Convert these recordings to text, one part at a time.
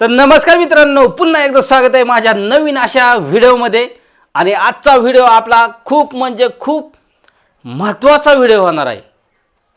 तर नमस्कार मित्रांनो, पुन्हा एकदा स्वागत आहे माझ्या नवीन अशा व्हिडिओमध्ये। आणि आजचा व्हिडिओ आपला खूप म्हणजे खूप महत्त्वाचा व्हिडिओ होणार आहे।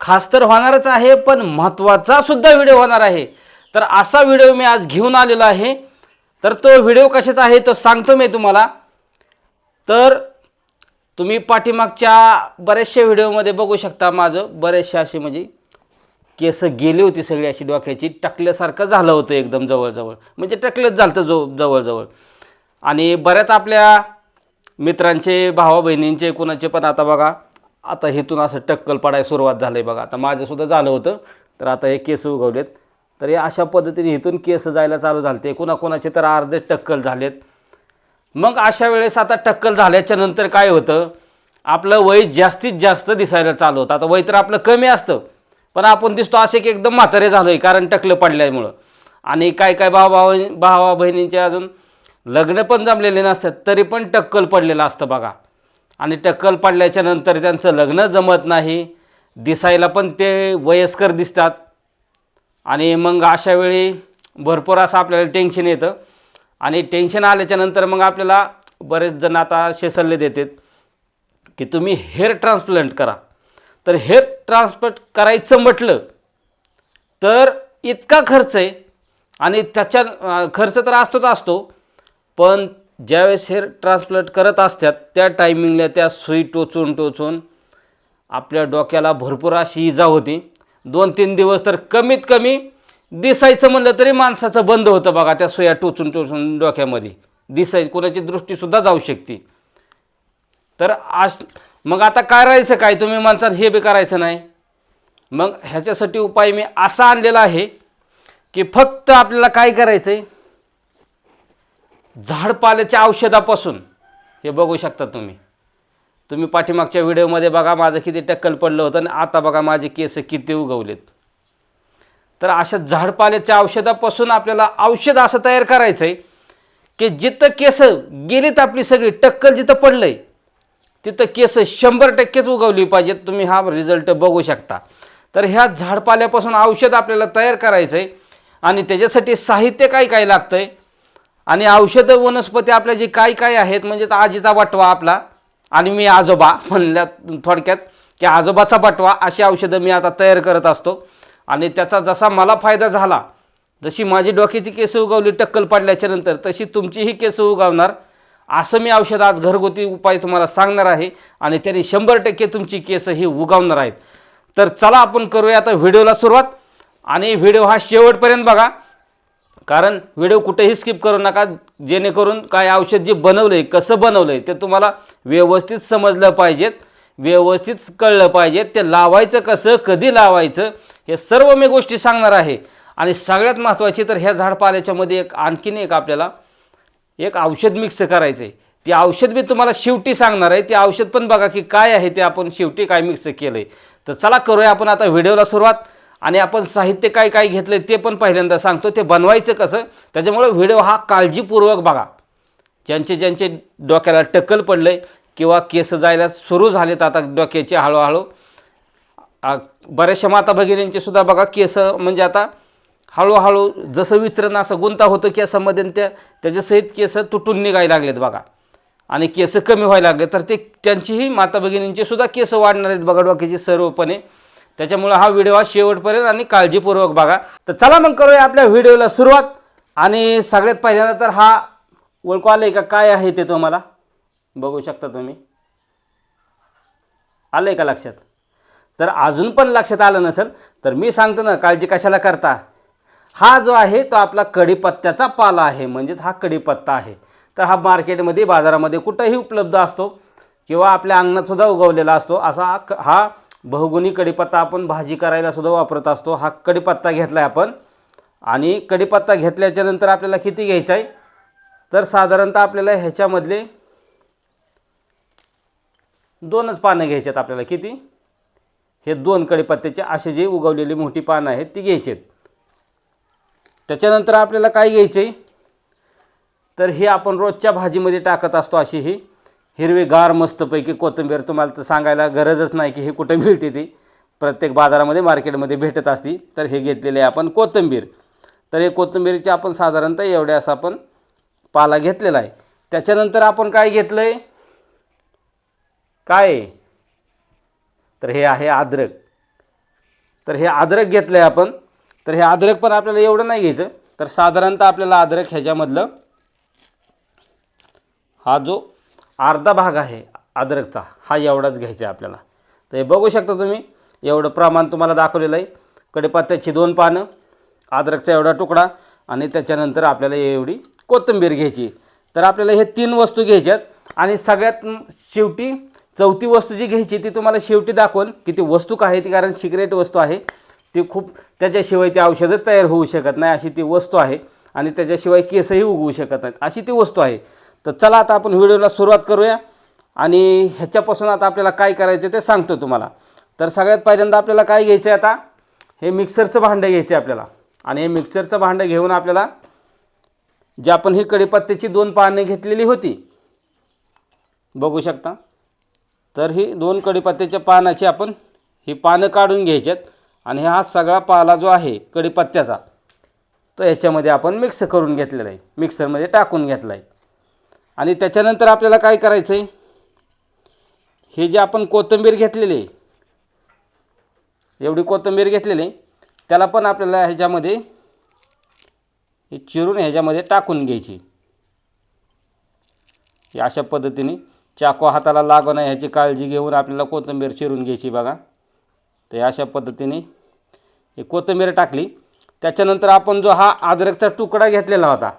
खास तर होणारच आहे, पण महत्त्वाचा सुद्धा व्हिडिओ होणार आहे। तर असा व्हिडिओ मी आज घेऊन आलेलो आहे। तर तो व्हिडिओ कशाचा आहे तो सांगतो मी तुम्हाला। तर तुम्ही पाठीमागच्या बरेचशा व्हिडिओमध्ये बघू शकता, माझं बरेचशा अशी म्हणजे केस गेली होती सगळी, अशी डोक्याची टकल्यासारखं झालं होतं, एकदम जवळजवळ म्हणजे टकलंच झालं जवळजवळ। आणि बऱ्याच आपल्या मित्रांचे, भावा बहिणींचे, कुणाचे पण आता बघा, आता इथून असं टक्कल पडायला सुरुवात झाली बघा। आता माझंसुद्धा झालं होतं, तर आता हे केस उगवलेत। तर हे अशा पद्धतीने इथून केस जायला चालू झाले, कुणाकुणाचे तर अर्धे टक्कल झालेत। मग अशा वेळेस आता टक्कल झाल्याच्या नंतर काय होतं, आपलं वय जास्तीत जास्त दिसायला चालू होतं। आता वय तर आपलं कमी असतं, पण आपण दिसतो असे की एकदम म्हातारे झालो आहे, कारण टकलं पडल्यामुळं। आणि काय काय भावा बहिणींचे अजून लग्न पण जमलेले नसतात, तरी पण टक्कल पडलेलं असतं बघा। आणि टक्कल पडल्याच्या नंतर त्यांचं लग्न जमत नाही, दिसायला पण ते वयस्कर दिसतात। आणि मग अशा वेळी भरपूर असं आपल्याला टेन्शन येतं। आणि टेन्शन आल्याच्या नंतर मग आपल्याला बरेच जण आता असे सल्ले देतात की तुम्ही हेअर ट्रान्सप्लांट करा। तर हेअर ट्रान्सप्लांट करायचं म्हटलं तर इतका खर्च आहे, आणि त्याच्या खर्च तर असतो, पण ज्यावेळेस हेअर ट्रान्सप्लांट करत असतात त्या टायमिंगला त्या सुई टोचून आपल्या डोक्याला भरपूर अशी इजा होती। 2-3 दिवस तर कमीत कमी दिसायचं म्हणलं तरी माणसाचं बंद होतं बघा, त्या सुया टोचून डोक्यामध्ये दिसायचं, कोणाची दृष्टीसुद्धा जाऊ शकते। तर मग आता काय राहायचं काय, तुम्ही माणसात हे बी करायचं नाही। मग ह्याच्यासाठी उपाय मी असा आणलेला आहे की फक्त आपल्याला काय करायचं आहे, झाडपाल्याच्या औषधापासून, हे बघू शकता तुम्ही पाठीमागच्या व्हिडिओमध्ये बघा माझं किती टक्कल पडलं होतं, आणि आता बघा माझे केस किती उगवलेत। तर अशा झाडपाल्याच्या औषधापासून आपल्याला औषध असं तयार करायचं आहे की जिथं केस गेलीत आपली सगळी, टक्कल जिथं पडलंय तिथं केस 100% उगवली पाहिजेत। तुम्ही हा रिझल्ट बघू शकता। तर ह्या झाडपाल्यापासून औषध आपल्याला तयार करायचं आहे, आणि त्याच्यासाठी साहित्य काय लागतं आहे, आणि औषधं वनस्पती आपल्या जे काय आहेत, म्हणजेच आजीचा बटवा आपला, आणि मी आजोबा म्हणल्या थोडक्यात की आजोबाचा बटवा, अशी औषधं मी आता तयार करत असतो। आणि त्याचा जसा मला फायदा झाला, जशी माझी डोक्याची केस उगवली टक्कल पडल्याच्या नंतर, तशी तुमचीही केस उगवणार, असं मी औषध आज घरगुती उपाय तुम्हाला सांगणार आहे, आणि त्याने 100% तुमची केस ही उगवणार आहेत। तर चला आपण करूया आता व्हिडिओला सुरुवात, आणि व्हिडिओ हा शेवटपर्यंत बघा, कारण व्हिडिओ कुठेही स्किप करू नका, जेणेकरून काय औषध जे बनवलं आहे, कसं बनवलं आहे, ते तुम्हाला व्यवस्थित समजलं पाहिजेत, व्यवस्थित कळलं पाहिजे, ते लावायचं कसं, कधी लावायचं, हे सर्व मी गोष्टी सांगणार आहे। आणि सगळ्यात महत्त्वाची तर ह्या झाडपाल्याच्यामध्ये आणखीन एक आपल्याला एक औषध मिक्स करायचं आहे। ते औषध मी तुम्हाला शेवटी सांगणार आहे, ते औषध पण बघा की काय आहे, ते आपण शेवटी काय मिक्स केलं आहे। तर चला करूया आपण आता व्हिडिओला सुरुवात, आणि आपण साहित्य काय घेतलं ते पण पहिल्यांदा सांगतो, ते बनवायचं कसं। त्याच्यामुळे व्हिडिओ हा काळजीपूर्वक बघा। ज्यांचे डोक्याला टक्कल पडलं आहे किंवा केस जायला सुरू झालेत आता डोक्याचे हळूहळू, बऱ्याचशा माता भगिनींचे सुद्धा बघा केस म्हणजे आता हळूहळू जसं विचरण असं गुंता होतं केसामध्ये, त्याच्यासहित केस तुटून निघायला लागलेत बघा, आणि केस कमी व्हायला लागले, तर ते त्यांचीही माता भगिनींचे सुद्धा केस वाढणार आहेत बघा डोक्याची सर्वपणे। त्याच्यामुळे हा व्हिडिओ हा शेवटपर्यंत आणि काळजीपूर्वक बघा। तर चला मग करूया आपल्या व्हिडिओला सुरुवात। आणि सगळ्यात पहिल्यांदा तर हा ओळखू आलं का काय आहे ते तुम्हाला बघू शकता तुम्ही, आलं आहे का लक्षात? तर अजून पण लक्षात आलं नसेल तर मी सांगतो ना, काळजी कशाला करता। हा जो आहे तो आपला कढीपत्त्याचा पाला आहे, म्हणजेच हा कढीपत्ता आहे। तर हा मार्केटमध्ये, बाजारामध्ये कुठेही उपलब्ध असतो, किंवा आपल्या अंगणातसुद्धा उगवलेला असतो। असा हा बहुगुणी कढीपत्ता आपण भाजी करायला सुद्धा वापरत असतो। हा कढीपत्ता घेतला आहे आपण, आणि कढीपत्ता घेतल्याच्या नंतर आपल्याला किती घ्यायचा आहे, तर साधारणतः आपल्याला ह्याच्यामधले 2च पानं घ्यायचे आहेत आपल्याला। किती? हे 2 कढीपत्त्याचे असे जे उगवलेली मोठी पानं आहेत ती घ्यायची आहेत। त्याच्यानंतर आपल्याला काय घ्यायचं आहे, तर हे आपण रोजच्या भाजीमध्ये टाकत असतो अशी ही हिरवीगार मस्तपैकी कोथिंबीर। तुम्हाला तर सांगायला गरजच नाही की हे कुठे मिळते, ती प्रत्येक बाजारामध्ये, मार्केटमध्ये भेटत असते। तर हे घेतलेले आपण कोथिंबीर। तर हे कोथिंबीरचे आपण साधारणतः एवढे असा आपण पाला घेतलेला आहे. त्याच्यानंतर आपण काय घेतलं आहे, काय तर हे आहे अद्रक. तर हे अद्रक घेतलं आहे आपण. तर हे अद्रक पण आपल्याला एवढं नाही घ्यायचं. तर साधारणतः आपल्याला अद्रक ह्याच्यामधलं हा जो अर्धा भाग आहे अद्रकचा हा एवढाच घ्यायचा आहे आपल्याला. तर हे बघू शकता तुम्ही, एवढं प्रमाण तुम्हाला दाखवलेलं आहे. कढीपत्त्याची 2 पानं, अद्रकचा एवढा तुकडा आणि त्याच्यानंतर आपल्याला एवढी कोथिंबीर घ्यायची. तर आपल्याला हे 3 वस्तू घ्यायच्यात. आणि सगळ्यात शेवटी चौथी वस्तू जी घ्यायची ती तुम्हाला शेवटी दाखवल की ती वस्तू काय आहे. ती कारण सिक्रेट वस्तू आहे, ती खूप त्याच्याशिवाय ती औषधं तयार होऊ शकत नाही अशी ती वस्तू आहे. आणि त्याच्याशिवाय केसही उगवू शकत नाहीत अशी ती वस्तू आहे. तर चला आता आपण व्हिडिओला सुरुवात करूया. आणि ह्याच्यापासून आता आपल्याला काय करायचं ते सांगतो तुम्हाला. तर सगळ्यात पहिल्यांदा आपल्याला काय घ्यायचं आहे, आता हे मिक्सरचं भांडं घ्यायचं आहे आपल्याला. आणि हे मिक्सरचं भांडं घेऊन आपल्याला जे आपण ही कढीपत्त्याची 2 पाने घेतलेली होती बघू शकता. तर ही 2 कढीपत्त्याच्या पानाची आपण ही पानं काढून घ्यायच्यात. आणि हा सगळा पाला जो आहे कढीपत्त्याचा तो ह्याच्यामध्ये आपण मिक्स करून घेतलेला आहे, मिक्सरमध्ये टाकून घेतला आहे. आणि त्याच्यानंतर आपल्याला काय करायचं आहे, हे जे आपण कोथिंबीर घेतलेली आहे, एवढी कोथिंबीर घेतलेली आहे, त्याला पण आपल्याला ह्याच्यामध्ये हे चिरून ह्याच्यामध्ये टाकून घ्यायची. हे अशा पद्धतीने चाकू हाताला लागू नये ह्याची काळजी घेऊन आपल्याला कोथिंबीर चिरून घ्यायची बघा. तर अशा पद्धतीने हे कोथिंबीर टाकली. त्याच्यानंतर आपण जो हा अद्रकचा तुकडा घेतलेला होता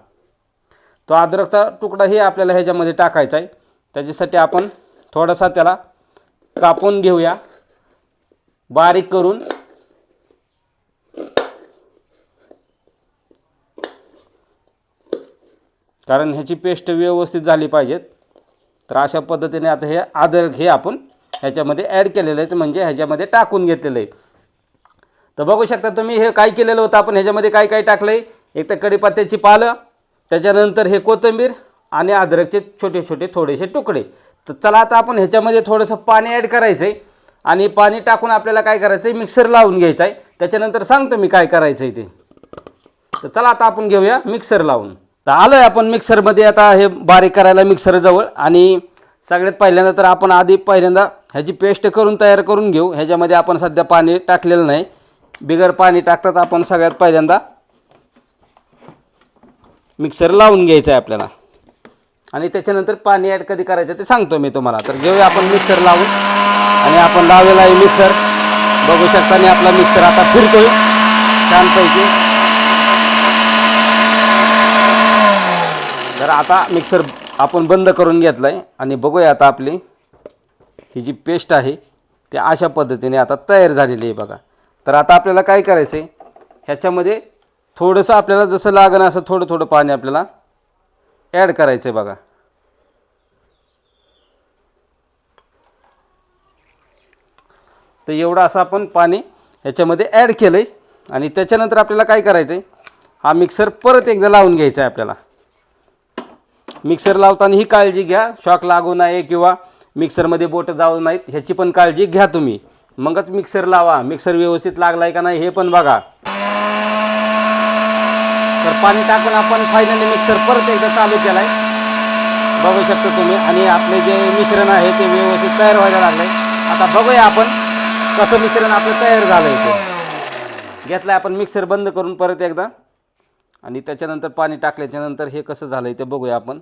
तो अद्रकचा तुकडाही आपल्याला ह्याच्यामध्ये टाकायचा आहे. त्याच्यासाठी आपण थोडासा त्याला कापून घेऊया बारीक करून. कारण ह्याची पेस्ट व्यवस्थित झाली पाहिजेत. तर अशा पद्धतीने आता हे अद्रक हे आपण ह्याच्यामध्ये ॲड केलेलं आहे, म्हणजे ह्याच्यामध्ये टाकून घेतलेलं आहे. तर बघू शकता तुम्ही हे काय केलेलं होतं आपण, ह्याच्यामध्ये काय काय टाकलं आहे. एक तर कढीपत्त्याची पालं, त्याच्यानंतर हे कोथिंबीर आणि अद्रकचे छोटे छोटे थोडेसे तुकडे. तर चला आता आपण ह्याच्यामध्ये थोडंसं पाणी ॲड करायचं आहे. आणि पाणी टाकून आपल्याला काय करायचं आहे, मिक्सर लावून घ्यायचं आहे. त्याच्यानंतर सांगतो मी काय करायचं आहे ते. तर चला आता आपण घेऊया मिक्सर लावून. तर आलो आहे आपण मिक्सरमध्ये आता हे बारीक करायला मिक्सरजवळ. आणि सगळ्यात पहिल्यांदा तर आपण पहिल्यांदा ह्याची पेस्ट तयार करून घेऊ. ह्याच्यामध्ये आपण सध्या पाणी टाकलेलं नाही, बिगर पाणी टाकतात आपण सगळ्यात पहिल्यांदा मिक्सर लावून घ्यायचं आहे आपल्याला. आणि त्याच्यानंतर पाणी ॲड कधी करायचं ते सांगतो मी तुम्हाला. तर घेऊया आपण मिक्सर लावून. आणि आपण लावलेला आहे मिक्सर बघू शकता. आणि आपला मिक्सर आता फिरतोय छानपैकी. तर आता मिक्सर आपण बंद करून घेतला आहे. आणि बघूया आता आपली ही जी पेस्ट आहे ती अशा पद्धतीने आता तयार झालेली आहे बघा. तर आता आपल्याला काय करायचं आहे, ह्याच्यामध्ये थोडंसं आपल्याला जसं लागेल असं थोडं थोडं पाणी आपल्याला ॲड करायचं आहे बघा. तर एवढं असं आपण पाणी ह्याच्यामध्ये ॲड केलं आहे. आणि त्याच्यानंतर आपल्याला काय करायचं आहे, हा मिक्सर परत एकदा लावून घ्यायचा आहे आपल्याला. मिक्सर लावताना ही काळजी घ्या, शॉक लागू नये किंवा मिक्सरमध्ये बोटं जाऊ नाहीत ह्याची पण काळजी घ्या तुम्ही. मगच मिक्सर लावा. मिक्सर व्यवस्थित लागला आहे का नाही हे पण बघा. तर पाणी टाकून आपण फायनली मिक्सर परत एकदा चालू केला आहे बघू शकता तुम्ही. आणि आपले जे मिश्रण आहे ते व्यवस्थित तयार व्हायला लागलं आहे. आता बघूया आपण कसं मिश्रण आपलं तयार झालं आहे ते. घेतलं आहे आपण मिक्सर बंद करून परत एकदा. आणि त्याच्यानंतर पाणी टाकल्याच्यानंतर हे कसं झालं आहे ते बघूया आपण.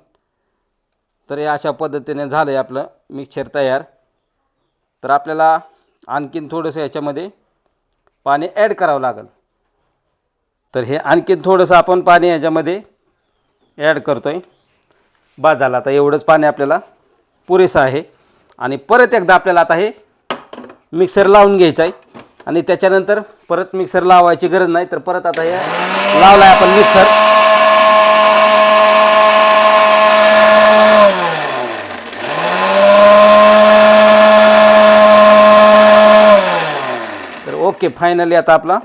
तर हे अशा पद्धतीने झालं आहे आपलं मिक्सर तयार. तर आपल्याला आणखीन थोडंसं याच्यामध्ये पाणी ॲड करावं लागेल. तर हे आणखीन थोडंसं आपण पाणी याच्यामध्ये ॲड करतो आहे. बस झालं आता एवढंच पाणी आपल्याला पुरेसं आहे. आणि परत एकदा आपल्याला आता हे मिक्सर लावून घ्यायचं आहे. आणि त्याच्यानंतर परत मिक्सर लावायची गरज नाही. तर परत आता हे लावला आहे आपण मिक्सर. तर ओके फायनली आता आपला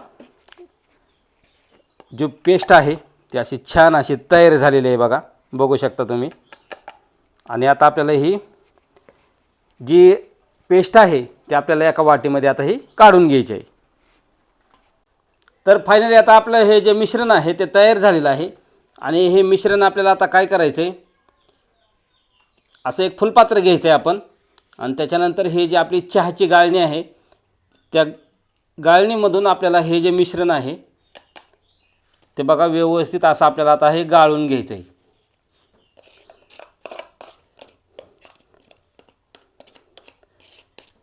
जो पेस्ट आहे ती अशी छान अशी तयार झालेली आहे बघा बघू शकता तुम्ही. आणि आता आपल्याला ही जी पेस्ट आहे ती आपल्याला एका वाटीमध्ये आता ही काढून घ्यायची आहे. तर फायनली आता आपलं हे जे मिश्रण आहे ते तयार झालेलं आहे आणि हे मिश्रण आपल्याला आता काय करायचं आहे, असं एक फुलपात्र घ्यायचं आहे आपण आणि त्याच्यानंतर हे जे आपली चहाची गाळणी आहे त्या गाळणीमधून आपल्याला हे जे मिश्रण आहे ते बघा व्यवस्थित असं आपल्याला आता हे गाळून घ्यायचं आहे.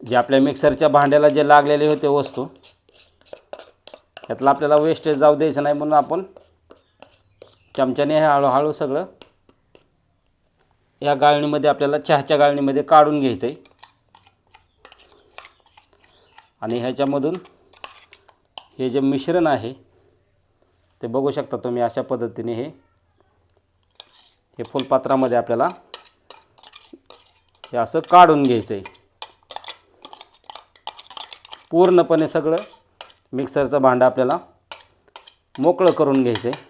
जे आपल्या मिक्सरच्या भांड्याला जे लागलेले होते वस्तू यातला आपल्याला वेस्टेज जाऊ द्यायचं नाही म्हणून आपण चमच्याने हे हळूहळू सगळं या गाळणीमध्ये आपल्याला चहाच्या गाळणीमध्ये काढून घ्यायचं आहे. आणि ह्याच्यामधून हे जे मिश्रण आहे ते बघू शकता तुम्ही अशा पद्धतीने हे फुलपात्रामध्ये आपल्याला हे असं काढून घ्यायचं आहे. पूर्णपणे सगळं मिक्सरचं भांडं आपल्याला मोकळं करून घ्यायचं आहे.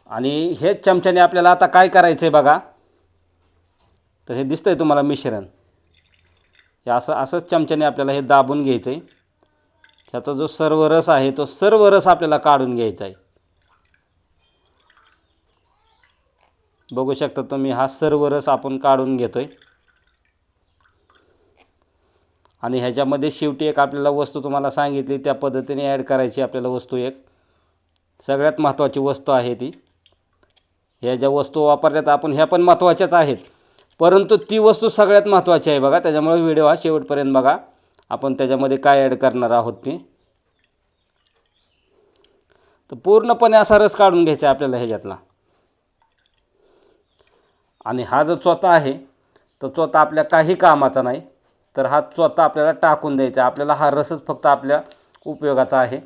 आणि हेच चमच्याने आपल्याला आता काय करायचं आहे बघा, तर हे दिसतं आहे तुम्हाला मिश्रण, हे असंच चमच्याने आपल्याला हे दाबून घ्यायचं आहे. ह्याचा जो सर्व रस आहे तो सर्व रस आपल्याला काढून घ्यायचा आहे. बघू शकता तुम्ही हा सर्व रस आपण काढून घेतो आहे. आणि ह्याच्यामध्ये शेवटी एक आपल्याला वस्तू तुम्हाला सांगितली त्या पद्धतीने ॲड करायची आपल्याला वस्तू, एक सगळ्यात महत्त्वाची वस्तू आहे ती. ह्या ज्या वस्तू वापरल्यात आपण ह्या पण महत्त्वाच्याच आहेत, परंतु ती वस्तू सगळ्यात महत्त्वाची आहे बघा. त्याच्यामुळे व्हिडिओ हा शेवटपर्यंत बघा, आपण त्याच्यामध्ये काय ॲड करणार आहोत ते. तर पूर्णपणे असा रस काढून घ्यायचा आहे आपल्याला ह्याच्यातला. आणि हा जो चोथा आहे तो चोथा आपल्या काही कामाचा नाही, तर हा चोथा आपल्याला टाकून द्यायचा. आपल्याला हा रसच फक्त आपल्या उपयोगाचा आहे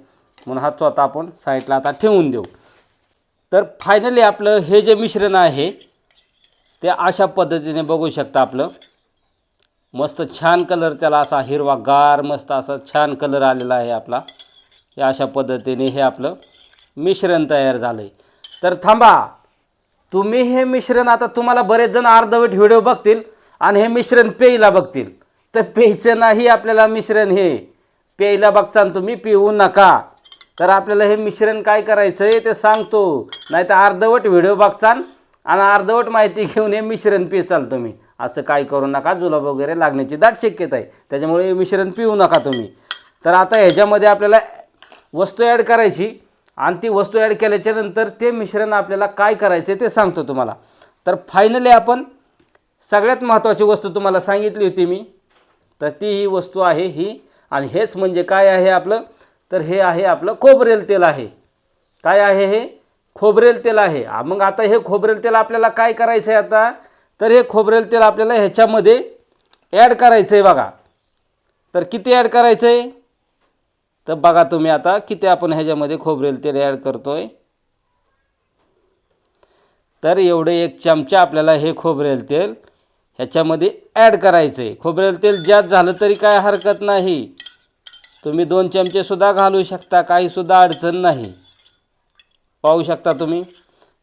म्हणून हा चोथा आपण साईडला आता ठेवून देऊ. तर फायनली आपलं हे जे मिश्रण आहे ते अशा पद्धतीने बघू शकता, आपलं मस्त छान कलर, त्याला असा हिरवागार मस्त असा छान कलर आलेला आहे आपला. हे अशा पद्धतीने हे आपलं मिश्रण तयार झालं आहे. तर थांबा, तुम्ही हे मिश्रण आता तुम्हाला बरेच जण अर्धवट व्हिडिओ बघतील आणि हे मिश्रण प्यायला बघतील, तर प्यायचं नाही आपल्याला मिश्रण, हे प्यायला बघचाल तुम्ही, पिऊ नका. तर आपल्याला हे मिश्रण काय करायचं आहे ते सांगतो, नाही तर अर्धवट व्हिडिओ बघचाल आणि अर्धवट माहिती घेऊन हे मिश्रण पिचाल तुम्ही. असं काय करू नका, जुलाब वगैरे लागण्याची दाट शक्यता आहे, त्याच्यामुळे हे मिश्रण पिऊ नका तुम्ही. तर आता ह्याच्यामध्ये आपल्याला वस्तू ॲड करायची आणि ती वस्तू ॲड केल्याच्यानंतर ते मिश्रण आपल्याला काय करायचं ते सांगतो तुम्हाला. तर फायनली आपण सगळ्यात महत्त्वाची वस्तू तुम्हाला सांगितली होती मी, तर ती ही वस्तू आहे ही. आणि हेच म्हणजे काय आहे आपलं, तर हे आहे आपलं खोबरेल तेल आहे. काय आहे हे? खोबरेल तेल आहे. मग आता हे खोबरेल तेल आपल्याला काय करायचं आहे आता, तर हे खोबरेल तेल आपल्याला ह्याच्यामध्ये ॲड करायचं आहे बघा. तर किती ॲड करायचं आहे, तर बघा तुम्ही आता किती आपण ह्याच्यामध्ये खोबरेल तेल ॲड करतो आहे. तर एवढे एक चमचा आपल्याला हे खोबरेल तेल ह्याच्यामध्ये ॲड करायचं आहे. खोबरेल तेल जास्त झालं तरी काय हरकत नाही, तुम्ही 2 चमचेसुद्धा घालू शकता, काहीसुद्धा अडचण नाही. पाहू शकता तुम्ही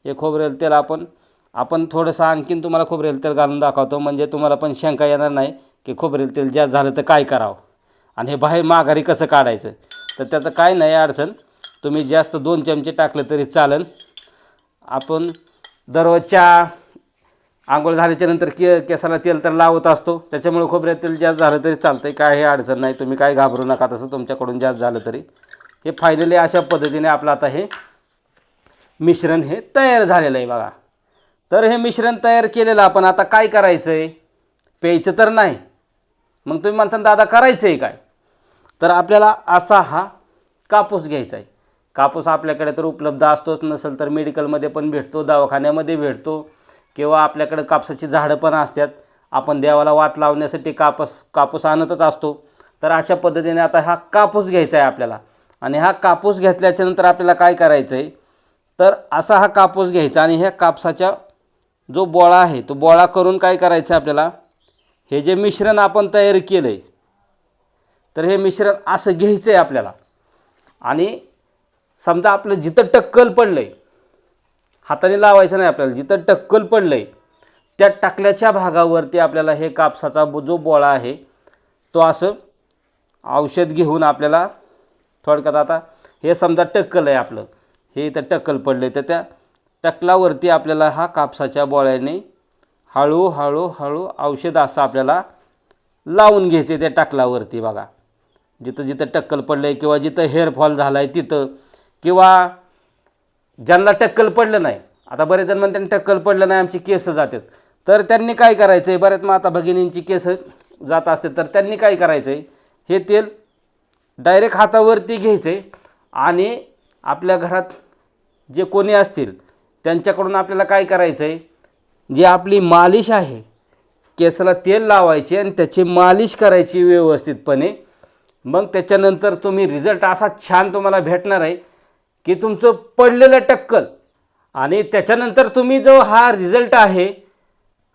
हे खोबरेल तेल आपण थोडंसं आणखीन तुम्हाला खोबरेल तेल घालून दाखवतो, म्हणजे तुम्हाला पण शंका येणार नाही की खोबरेल तेल जास्त झालं तर काय करावं आणि हे बाहेर माघारी कसं काढायचं. तर त्याचं काय नाही अडचण, तुम्ही जास्त 2 चमचे टाकलं तरी चालेल. आपण दररोजच्या आंघोळ झाल्याच्यानंतर केसाला तेल तर लावत असतो, त्याच्यामुळे खोबरेल तेल जास्त झालं तरी चालतं, काय हे अडचण नाही, तुम्ही काय घाबरू नका तसं तुमच्याकडून जास्त झालं तरी. हे फायनली अशा पद्धतीने आपलं आता हे मिश्रण हे तयार झालेलं आहे बघा. तर हे मिश्रण तयार केलेलं आपण आता काय करायचं आहे, प्यायचं तर नाही. मग तुम्ही म्हणता दादा करायचं आहे काय, तर आपल्याला असा हा कापूस घ्यायचा आहे. कापूस आपल्याकडे तर उपलब्ध असतोच, नसेल तर मेडिकलमध्ये पण भेटतो, दवाखान्यामध्ये भेटतो, किंवा आपल्याकडे कापसाची झाडं पण असतात. आपण देवाला वात लावण्यासाठी कापूस आणतच असतो. तर अशा पद्धतीने आता हा कापूस घ्यायचा आहे आपल्याला. आणि हा कापूस घेतल्याच्यानंतर आपल्याला काय करायचं आहे, तर असा हा कापूस घ्यायचा आणि ह्या कापसाचा जो बोळा आहे तो बोळा करून काय करायचं आहे आपल्याला, हे जे मिश्रण आपण तयार केलं आहे तर हे मिश्रण असं घ्यायचं आहे आपल्याला. आणि समजा आपलं जिथं टक्कल पडलं आहे, हाताने लावायचं नाही आपल्याला, जिथं टक्कल पडलं आहे त्या टाकल्याच्या भागावरती आपल्याला हे कापसाचा जो बोळा आहे तो असं औषध घेऊन आपल्याला थोडक्यात आता हे समजा टक्कल आहे आपलं, हे इथं टक्कल पडलं तर त्या टक्कलावरती आपल्याला हा कापसाच्या बोळ्याने हळू औषध असं आपल्याला लावून घ्यायचे त्या टक्कलावरती बघा. जिथं जिथं टक्कल पडलं आहे किंवा जिथं हेअरफॉल झाला आहे तिथं, किंवा ज्यांना टक्कल पडलं नाही, आता बरेच जण म्हणतात टक्कल पडलं नाही आमची केस जातात, तर त्यांनी काय करायचं आहे, बऱ्याच माता भगिनींची केस जात असते तर त्यांनी काय करायचं आहे, हे तेल डायरेक्ट हातावरती घ्यायचं आहे आणि आपल्या घरात जे कोणी असतील त्यांच्याकडून आपल्याला काय करायचं आहे, जी आपली मालिश आहे, केसाला तेल लावायचे आणि त्याची मालिश करायची व्यवस्थितपणे. मग त्याच्यानंतर तुम्ही रिझल्ट असा छान तुम्हाला भेटणार आहे की तुमचं पडलेलं टक्कल, आणि त्याच्यानंतर तुम्ही जो हा रिझल्ट आहे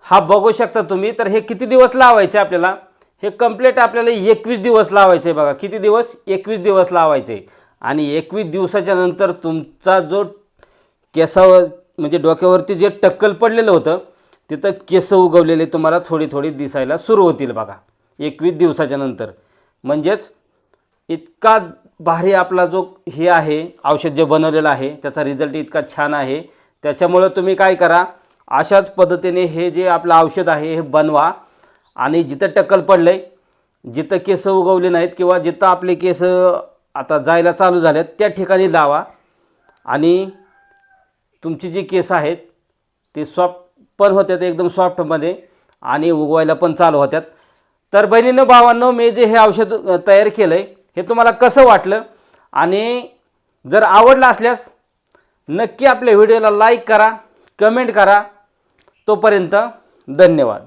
हा बघू शकता तुम्ही. तर हे किती दिवस लावायचे आपल्याला, हे कंप्लीट आपल्याला 21 दिवस लावायचे आहे बघा. किती दिवस, 21 दिवस लावायचे. आणि 21 दिवसाच्या नंतर तुमचा जो केसावर म्हणजे डोक्यावरती जे टक्कल पडलेलं होतं तिथं केस उगवलेले तुम्हाला थोडी थोडी दिसायला सुरू होतील बघा 21 दिवसाच्या नंतर. म्हणजेच इतका भारी आपला जो हे आहे औषध जे बनवलेलं आहे त्याचा रिझल्ट इतका छान आहे. त्याच्यामुळं तुम्ही काय करा, अशाच पद्धतीने हे जे आपलं औषध आहे हे बनवा आणि जिथं टक्कल पडलं आहे, जिथं केस उगवले नाहीत किंवा जिथं आपले केस आता जायला चालू झालेत त्या ठिकाणी लावा आणि तुमची जी केस आहेत ते सॉफ्ट पण होतात, एकदम सॉफ्टमध्ये, आणि उगवायला पण चालू होतात. तर बहिणींनो भावांनो, मी जे हे औषध तयार केलं आहे हे तुम्हाला कसं वाटलं, आणि जर आवडलं असल्यास नक्की आपल्या व्हिडिओला लाईक करा, कमेंट करा. तोपर्यंत धन्यवाद.